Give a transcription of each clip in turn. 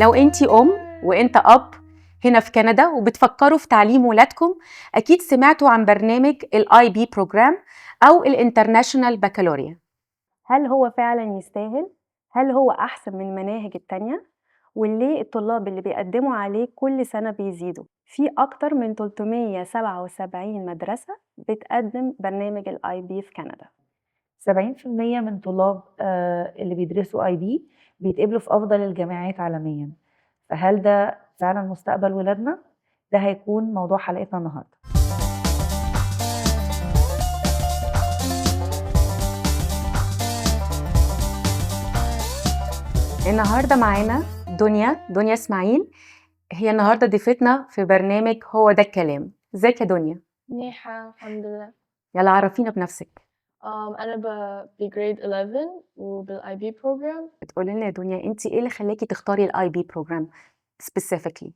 لو انتي وانت هنا في كندا وبتفكروا في تعليم ولادكم، اكيد سمعتوا عن برنامج الاي بي بروجرام او الانترناشونال بكالوريا. هل هو فعلا يستاهل؟ هل هو احسن من المناهج التانية؟ وليه الطلاب اللي بيقدموا عليه كل سنة بيزيدوا؟ في اكتر من 377 مدرسة بتقدم برنامج الاي بي في كندا. 70% من طلاب اللي بيدرسوا IB بيتقبلوا في أفضل الجامعات عالميا. فهل ده فعلا مستقبل ولادنا؟ ده هيكون موضوع حلقتنا النهاردة. النهاردة معانا دنيا إسماعيل، هي النهاردة ضيفتنا في برنامج هو ده الكلام. ازيك يا دنيا؟ منيحة الحمد لله. يلا عرفينا بنفسك. أنا بجريد 11 وبالاي بي بروجرام. بتقولي لنا يا دنيا انت ايه اللي خلاكي تختاري الاي بي بروجرام specifically؟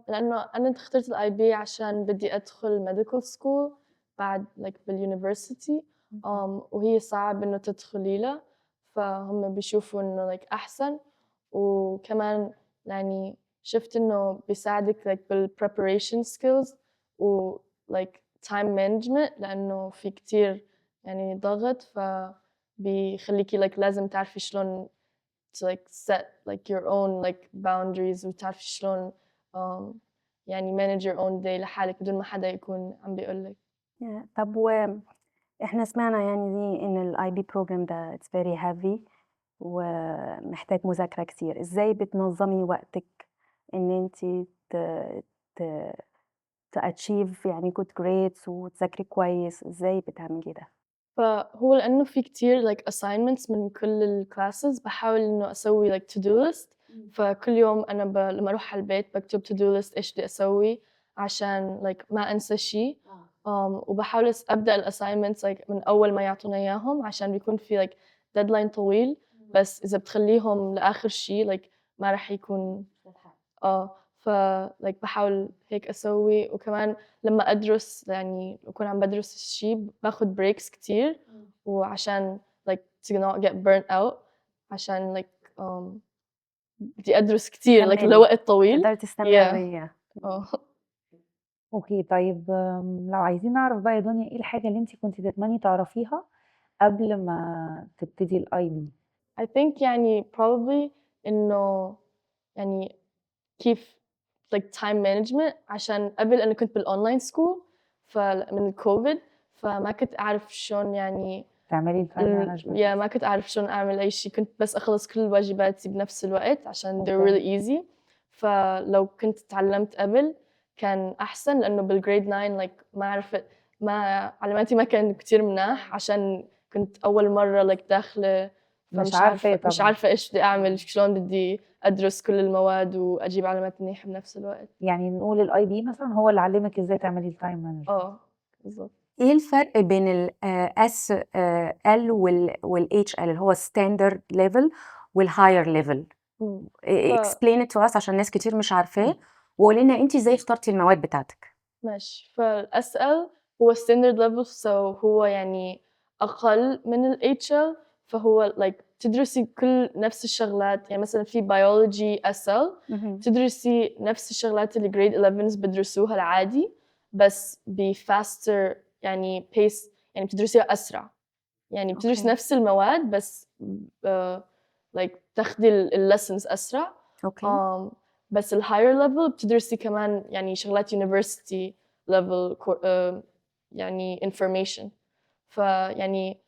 لأنه أنا اخترت الاي بي عشان بدي أدخل medical school بعد باليونيفرسيتي. وهي صعب إنه تدخلي له، فهم بيشوفوا إنه أحسن. وكمان يعني شفت إنه بيساعدك بالpreparation skills و time management، لأنه في كتير يعني ضغط، فبيخليكي لازم تعرفي شلون to set your own boundaries، وتعرفي شلون يعني manage your own day لحالك بدون ما حدا يكون عم بيقولك. طب احنا سمعنا يعني دي ان الاي بي بروجرام ده it's very heavy ومحتاج مذاكرة كتير. ازاي بتنظمي وقتك ان انت تأتشيف يعني good grades وتذاكري كويس؟ ازاي بتعملي ده؟ فهو لأنه في كتير assignments من كل الكلاسز، بحاول إنه أسوي to do list. فكل يوم أنا لما أروح على البيت بكتب to do list إيش بدي أسوي عشان ما أنسى شيء. وبحاول أبدأ الأساينمنتس من أول ما يعطونا إياهم، عشان بيكون في deadline طويل. بس إذا بتخليهم لآخر شيء ما رح يكون بحاول هيك أسوي. وكمان لما أدرس يعني أكون عم بدرس الشيء باخد breaks كتير، وعشان to not get burnt out، عشان بدي أدرس كتير لوقت طويل. تقدري تستمري. اوكي طيب، لو عايزين نعرف بقى يا دنيا ايه الحاجة اللي انت كنتي تتمني تعرفيها قبل ما تبتدي الاي بي؟ I think يعني probably إنه يعني كيف time management، عشان قبل أنا كنت بالأونلاين سكول فمن الكوفيد، فما كنت أعرف شلون يعني تعملي التايم مانجمنت. ما كنت أعرف شلون أعمل أي شيء. كنت بس أخلص كل واجباتي بنفس الوقت عشان they're really easy. فلو كنت تعلمت قبل كان أحسن، لأنه بالجريد 9 ما علاماتي ما كان كتير مناح، عشان كنت أول مرة داخلة، مش عارفة إيش بدي أعمل، شلون بدي أدرس كل المواد وأجيب علامات منيحة بنفس الوقت. يعني نقول الاي بي مثلا هو اللي علمك ازاي تعملي التايم مانجمنت. بالضبط. ايه الفرق بين ال SL وال HL اللي هو standard level وال higher level؟ explain it to us عشان ناس كتير مش عارفاه، وقولي لنا انت ازاي اخترتي المواد بتاعتك. ماشي. فال هو standard level، so هو يعني أقل من ال HL. فهو تدرسي كل نفس الشغلات، يعني مثلا في biology SL تدرسي نفس الشغلات اللي grade 11 بدرسوها العادي، بس ب faster يعني pace، يعني بتدرسيها أسرع. يعني بتدرسي نفس المواد بس تاخدي lessons أسرع. بس ال higher level بتدرسي كمان يعني شغلات university level يعني information. فيعني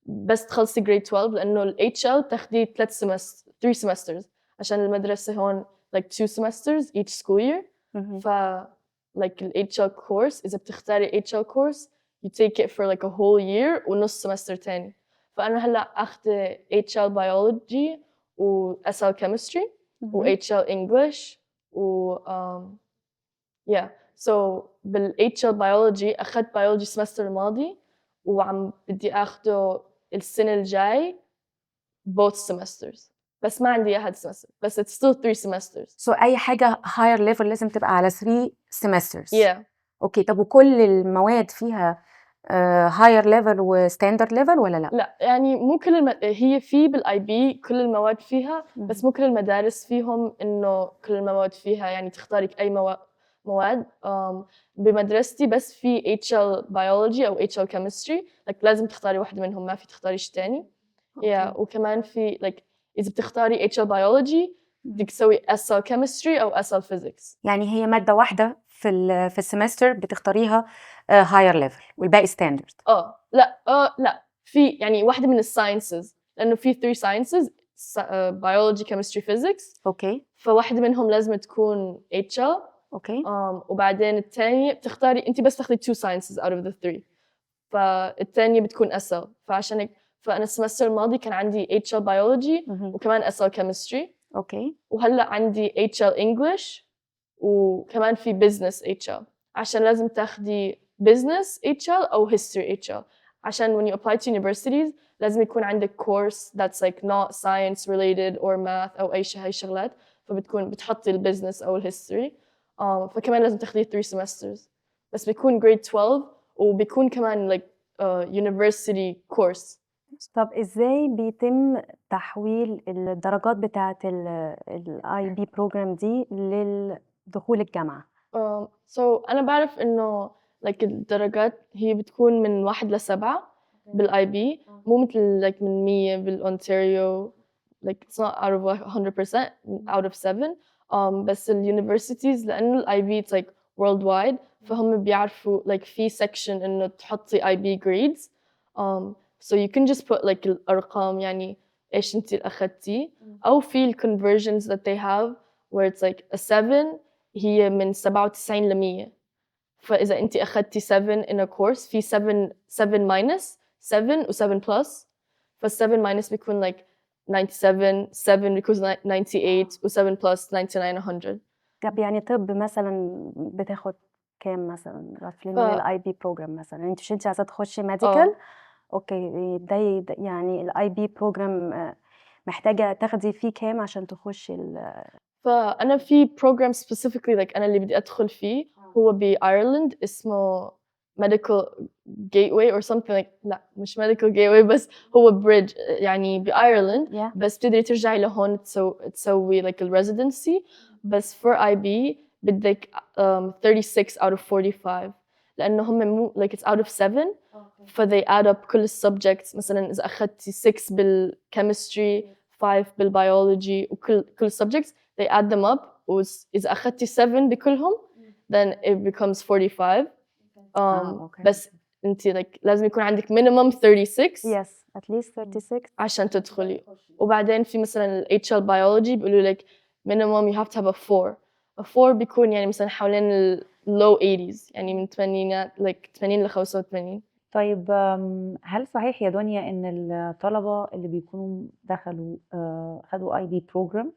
بس تخلصي grade 12، لأنه ال HL تاخدي 3 semesters عشان المدرسة هون 2 semesters each school year. ف ال HL course إذا بتختاري HL course you take it for a whole year ونص semester تاني. فأنا هلأ أخذ HL biology و SL chemistry و HL English و so بال HL biology أخذت biology السمستر الماضي، وعم بدي أخده السنة الجاي both semesters، بس ما عندي إياها السمستر، بس it's still 3 semesters. so أي حاجة higher level لازم تبقى على 3 semesters. Yeah. اوكي، طب وكل المواد فيها higher level و standard level ولا لا؟ لا يعني مو كل هي في بالاي بي كل المواد فيها، بس مو كل المدارس فيهم انه كل المواد فيها، يعني تختاري اي مواد. بمدرستي بس في HL biology او HL chemistry، لازم تختاري واحدة منهم، ما في تختاري شيء تاني. وكمان في اذا بتختاري HL biology بدك تسوي SL chemistry او SL physics. يعني هي مادة واحدة في السمستر بتختاريها higher level والباقي standard. لا في يعني واحدة من الساينسز، لأنه في 3 sciences biology chemistry physics. اوكي فواحدة منهم لازم تكون HL. اوكي وبعدين الثانية بتختاري انت بس تاخذي 2 sciences out of the 3، فالثانية بتكون SL. فعشان هيك فأنا السمستر الماضي كان عندي HL biology وكمان SL chemistry. اوكي وهلا عندي HL English وكمان في business HL، عشان لازم تاخدي business HL أو history HL، عشان when you apply to universities لازم يكون عندك course that's like not science related or math أو هاي شغلات، فبتكون بتحطي البزنس أو الهيستوري. فكمان لازم تاخدي 3 semesters، بس بيكون grade 12 وبيكون كمان like university course. طب ازاي بيتم تحويل الدرجات بتاعة الاي بي بروجرام دي لدخول الجامعة؟ So أنا بعرف إنه الدرجات هي بتكون من 1 ل7 بالاي بي، مو مثل من 100 بالأونتاريو. It's not out of 100% out of 7. بس الuniversities لأنه الاي بي it's like worldwide، فهم بيعرفوا في section إنه تحطي اي بي grades. So you can just put الأرقام، يعني إيش أنتي أخدتي، أو في conversions that they have where it's like a 7 هي من 97 ل 100. فإذا أنتِ أخدتِ 7 in a course في 7 minus 7 و 7 plus، فال7 minus بيكون 97، 7 بيكون 98 و 7 plus 99 100. طب يعني طب مثلا بتاخد كام مثلا roughly من الاي بي بروجرام؟ مثلا انت عايزة تخشي ميديكال، اوكي ده يعني الاي بي بروجرام محتاجة تاخدي فيه كام عشان تخشي فأنا في program specifically أنا اللي بدي أدخل فيه هو بأيرلند اسمه medical gateway or something لا مش medical gateway، بس هو bridge يعني بأيرلند. بس بتقدري ترجعي لهون تسوي residency. بس for IB بدك 36 out of 45، لأنه هم مو it's out of 7. they add up كل subjects. مثلا إذا أخدتي 6 بالchemistry 5 بالbiology وكل subjects they add them up، وإذا أخدتي 7 بكلهم then it becomes 45. بس أنتي لازم يكون عندك minimum 36 yes at least 36 عشان تدخلي. وبعدين في مثلا ال HL biology بيقولوا minimum you have to have a 4. a 4 بيكون يعني مثلا حوالين ال low 80s، يعني من 80 ل 85. طيب هل صحيح يا دنيا ان الطلبة اللي بيكونوا دخلوا خدوا اي بي بروجرام،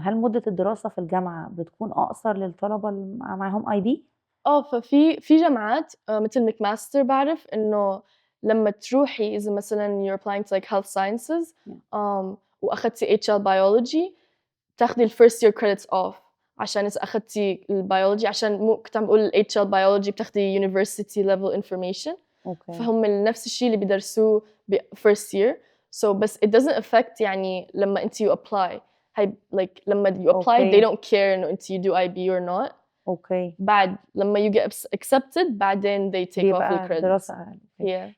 هل مدة الدراسة في الجامعة بتكون أقصر للطلبة اللي معاهم اي بي؟ ففي جامعات مثل ماكماستر بعرف إنه لما تروحي إذا مثلا you're applying to health sciences وأخدتي HL biology تاخدي first year credits off، عشان إذا أخدتي البيولوجي، عشان مو كنت عم بقول HL biology بتاخدي university level information. فهم نفس الشيء اللي بيدرسوه first year. So بس it doesn't affect يعني لما أنت you apply. هاي لما you apply they don't care إنه أنت you do IB or not. بعد لما you get accepted بعدين they take off the credits.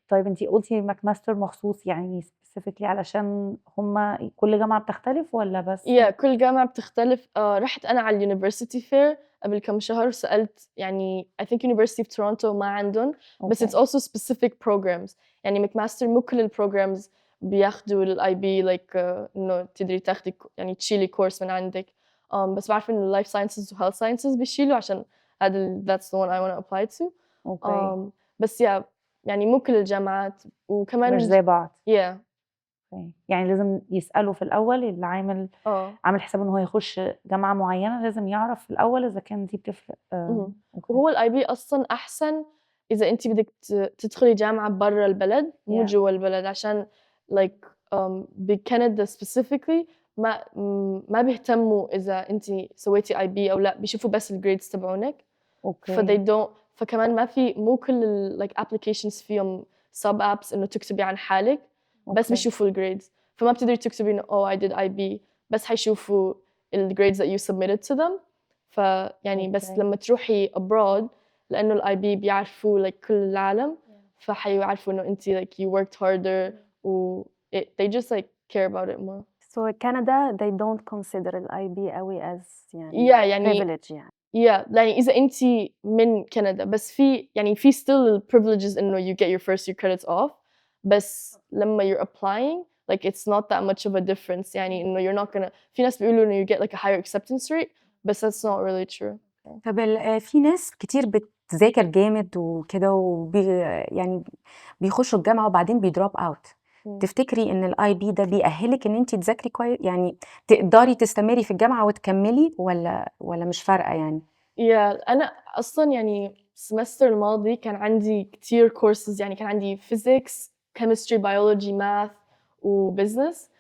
طيب أنت قلتي ماكماستر مخصوص يعني specifically علشان هم كل جامعة بتختلف ولا بس؟ كل جامعة بتختلف. رحت أنا على اليونيفرسيتي فير قبل كم شهر وسألت، يعني I think University of Toronto ما عندهم بس it's also specific programs. يعني ماكماستر مو كل البروجرامز بياخدوا الاي بي إنه تقدري تاخدي يعني تشيلي كورس من عندك. بس بعرف إنه life sciences و health sciences بيشيلوا، عشان هذا that's the one I want to apply to. بس يعني مو كل الجامعات وكمان مش زي بعض. يعني لازم يسألوا في الأول اللي عامل حساب إنه هو يخش جامعة معينة، لازم يعرف في الأول إذا كان دي بتفرق. وهو الاي بي أصلا أحسن إذا أنت بدك تدخلي جامعة برا البلد مو جوا البلد، عشان بكندا specifically ما بيهتموا إذا أنت سويتي اي بي أو لا، بيشوفوا بس الجريدز تبعونك. فكمان ما في مو كل ال like applications فيهم sub apps إنه تكتبي عن حالك بس أوكي. بيشوفوا الجريدز فما بتقدري تكتبي إنه oh I did IB بس حيشوفوا الجريدز that you submitted to them فيعني بس أوكي. لما تروحي abroad لأنه ال IB بيعرفوا like كل العالم فحيعرفوا إنه أنت like you worked harder و they just like care about it more. So Canada they don't consider ال IB قوي as يعني Yeah يعني privilege يعني. يعني إذا أنت من كندا بس في يعني في still privileges إنه you get your first year credits off بس لما you're applying like it's not that much of a difference يعني إنه you're not gonna في ناس بيقولوا إنه you get like a higher acceptance rate بس that's not really true. طب في ناس كتير بتذاكر جامد وكده يعني بيخشوا الجامعة وبعدين بيدروب اوت. تفتكري ان الاي بي ده بيأهلك ان انت تذاكري كويس يعني تقدري تستمري في الجامعة وتكملي ولا مش فارقة يعني؟ أنا أصلاً يعني السمستر الماضي كان عندي كتير courses يعني كان عندي physics, chemistry, biology, math وbusiness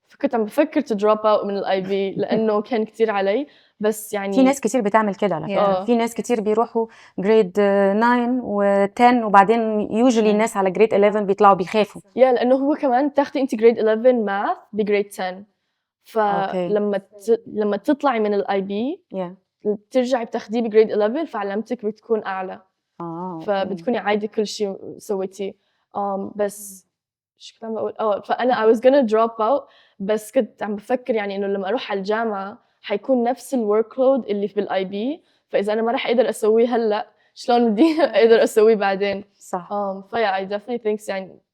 فكنت عم بفكر to drop out من ال IB لأنه كان كتير علي بس يعني في ناس كتير بتعمل كده على فكرة. في ناس كتير بيروحوا جريد 9 و10 وبعدين usually الناس على جريد 11 بيطلعوا بيخافوا. لأنه هو كمان تاخدي أنت grade 11 math بجريد 10 لما تطلعي من ال IB ترجعي بتاخديه بجريد 11 فعلامتك بتكون أعلى فبتكوني عايدة كل شيء سويتيه بس شو كنت عم بقول فأنا I was gonna drop out بس كنت عم بفكر يعني إنه لما أروح على الجامعة حيكون نفس ال workload اللي في ال IB فإذا أنا ما رح أقدر أسويه هلأ شلون بدي أقدر أسويه بعدين صح. I definitely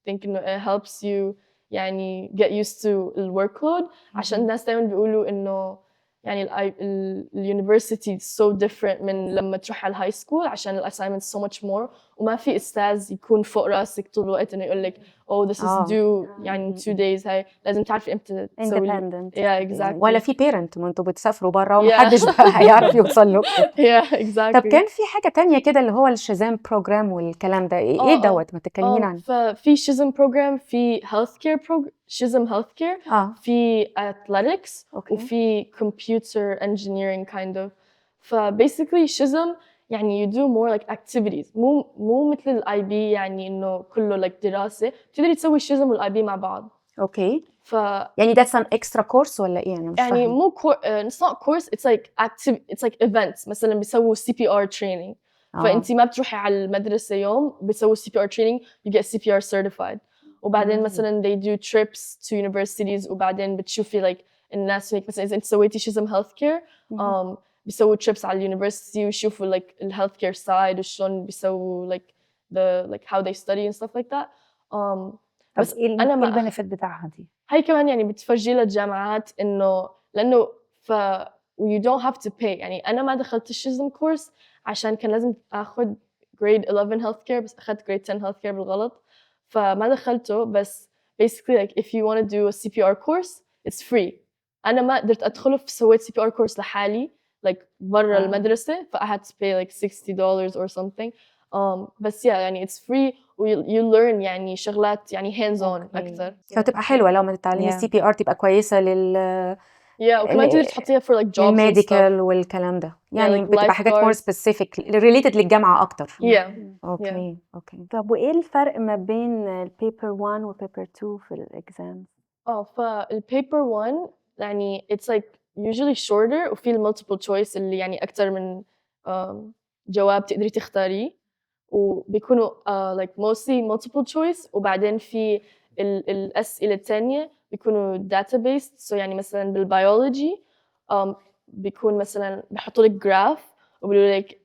think إنه it helps you يعني get used to ال workload عشان الناس دايما بيقولوا إنه يعني ال university is so different من لما تروح على الهاي سكول عشان ال assignments so much more وما في أستاذ يكون فوق راسك طول الوقت إنه يقول لك oh this is due يعني 2 days هاي لازم تعرفي إمتى تسوي independent. exactly ولا في parent ما انتوا بتسافروا برا ومحدش بقى هيعرف يوصل لكم. exactly. طب كان في حاجة تانية كده اللي هو الشزام بروجرام والكلام ده ايه دوت ما تكلمين عنه؟ ففي شزم بروجرام في شزم هيلث كير في athletics وفي computer engineering kind of basically شزم يعني you do more like activities مو مثل الاي بي يعني انه كله like دراسة تقدري تسوي شزم والاي بي مع بعض. اوكي يعني that's an extra course ولا ايه انا مش يعني فاهمة. مو it's not course it's like events مثلا بيسووا CPR training فأنتِ ما بتروحي على المدرسة يوم بتسوي CPR training you get CPR certified وبعدين مثلا they do trips to universities وبعدين بتشوفي like الناس هيك مثلا إذا أنتِ سويتي شي اسمه health care بيسووا trips على اليونيفرسيتي ويشوفوا like ال health care side وشلون بيسووا like how they study and stuff like that. بس إيه البنفيت بتاعها دي؟ هاي كمان يعني بتفرجي للجامعات إنه لأنه you don't have to pay يعني أنا ما دخلت الشزم كورس عشان كان لازم أخذ grade 11 healthcare بس أخذت grade 10 healthcare بالغلط فما دخلته بس basically like if you want to do a CPR course it's free أنا ما قدرت أدخله فسويت CPR course لحالي like برا المدرسة ف I had to pay like $60 or something بس يعني it's free you learn يعني شغلات يعني hands on أكثر فتبقى حلوة لو ما تتعلمي CPR تبقى كويسة وكمان تقدري تحطيها for like jobs الميديكال والكلام ده يعني بتبقى حاجات more specific related للجامعة أكتر. اوكي. طب وإيه الفرق ما بين البيبر 1 وبيبر 2 في الإكزام؟ فالبيبر 1 يعني it's like usually shorter وفي multiple choice اللي يعني أكتر من جواب تقدري تختاريه وبيكونوا like mostly multiple choice وبعدين في الأسئلة التانية بيكونوا database so يعني مثلا بالبيولوجي بيكون مثلا بيحطوا لك جراف وبيقولوا لك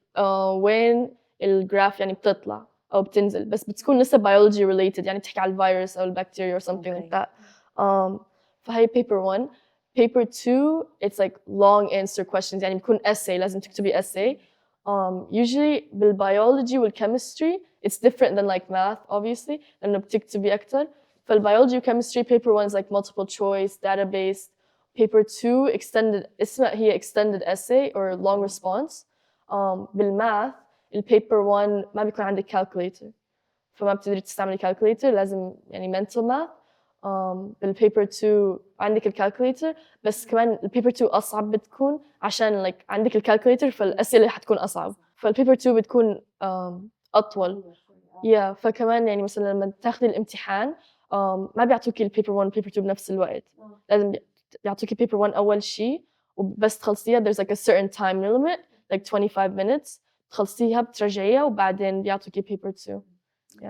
وين الجراف يعني بتطلع أو بتنزل بس بتكون لسه biology related يعني بتحكي على الفيروس أو البكتيريا or something like that. فهي paper 1. paper 2 it's like long answer questions يعني بيكون essay لازم تكتبي essay. Usually بالbiology والchemistry it's different than like math obviously لأنه بتكتبي أكتر. فالbiology والchemistry paper 1 is like multiple choice database. paper 2 extended اسمها هي extended essay or long response. بالmath الpaper 1 ما بيكون عندك calculator فما بتقدري تستعملي calculator لازم يعني mental math. بالpaper 2 عندك الكالكوليتر بس كمان البيبر 2 أصعب بتكون عشان like عندك الكالكوليتر فالأسئلة حتكون أصعب فالبيبر 2 بتكون أطول. فكمان يعني مثلا لما تاخدي الامتحان ما بيعطوكي البيبر 1 والبيبر 2 بنفس الوقت. لازم بيعطوكي بيبر 1 أول شيء، وبس تخلصيها there's like a certain time limit like 25 minutes تخلصيها بترجعيها وبعدين بيعطوكي بيبر 2.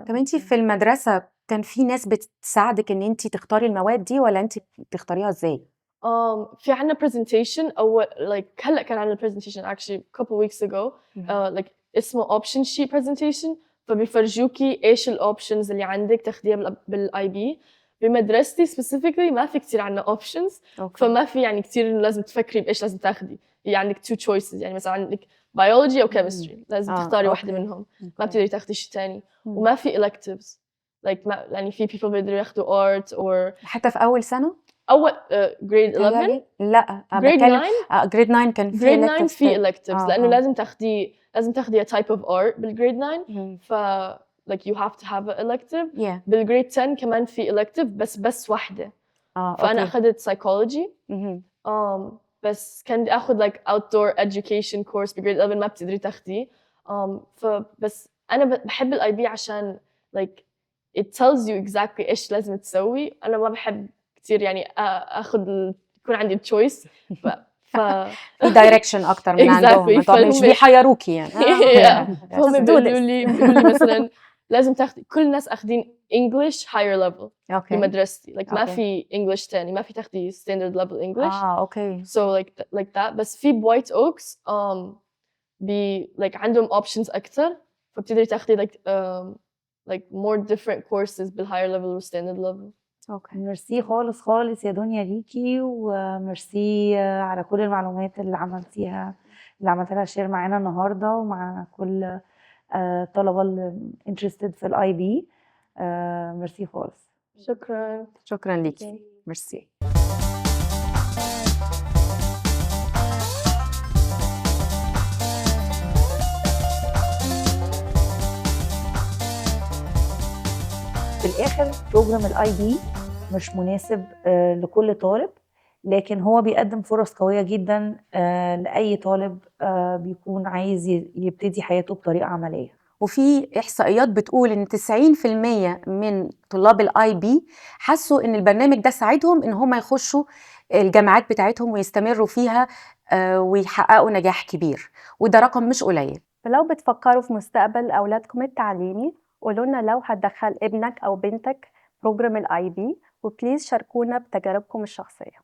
طب انتي في المدرسة كان في ناس بتساعدك ان انتي تختاري المواد دي ولا انتي بتختاريها ازاي؟ في عنا presentation أول like هلأ كان عنا presentation actually a couple weeks ago like اسمه option sheet presentation. فبيفرجوكي إيش الأوبشنز اللي عندك تاخديها بالآي بي. بمدرستي specifically ما في كتير عنا options. فما في يعني كتير إنه لازم تفكري بإيش لازم تاخدي. يعني عندك two choices، يعني مثلا عندك biology أو chemistry لازم تختاري واحدة منهم. ما بتقدري تاخدي شيء تاني. وما في electives like ما يعني في people بيقدروا ياخدوا art or حتى في أول سنة؟ أول grade 11 لا grade 9 grade 9 كان في grade 9 electives في electives لأنه لازم تاخدي a type of art بالgrade 9 ف like you have to have an elective. بالgrade 10 كمان في elective بس واحدة. فأنا أخذت psychology. بس كان بدي أخذ like outdoor education course بالgrade 11 ما بتقدري تاخديه. فبس أنا بحب الآي بي عشان like it tells you exactly إيش لازم تسوي. أنا ما بحب كتير يعني يكون عندي choice. في دايركشن اكتر من عندهم مش بيحيروكي يعني. فهم بيقولوا لي مثلا لازم تاخدي، كل الناس اخذين English higher level في مدرستي like ما في English تاني، ما في تاخدي standard level English. so like that. بس في White Oaks like عندهم options اكتر، فبتقدري تاخدي like more different courses بالhigher level و standard level. ميرسي خالص يا دنيا ليكي، وميرسي على كل المعلومات اللي عملتيها شير معانا النهارده ومع كل الطلبه اللي interested في الاي بي. ميرسي خالص. شكرا ليكي. ميرسي. في الاخر بروجرام الاي بي مش مناسب لكل طالب، لكن هو بيقدم فرص قوية جدا لأي طالب بيكون عايز يبتدي حياته بطريقة عملية. وفي إحصائيات بتقول إن 90% من طلاب الآي بي حسوا إن البرنامج ده ساعدهم إن هم يخشوا الجامعات بتاعتهم ويستمروا فيها ويحققوا نجاح كبير، وده رقم مش قليل. فلو بتفكروا في مستقبل أولادكم التعليمي قولوا لنا لو هتدخل ابنك أو بنتك بروجرام الآي بي، وبليز شاركونا بتجاربكم الشخصية.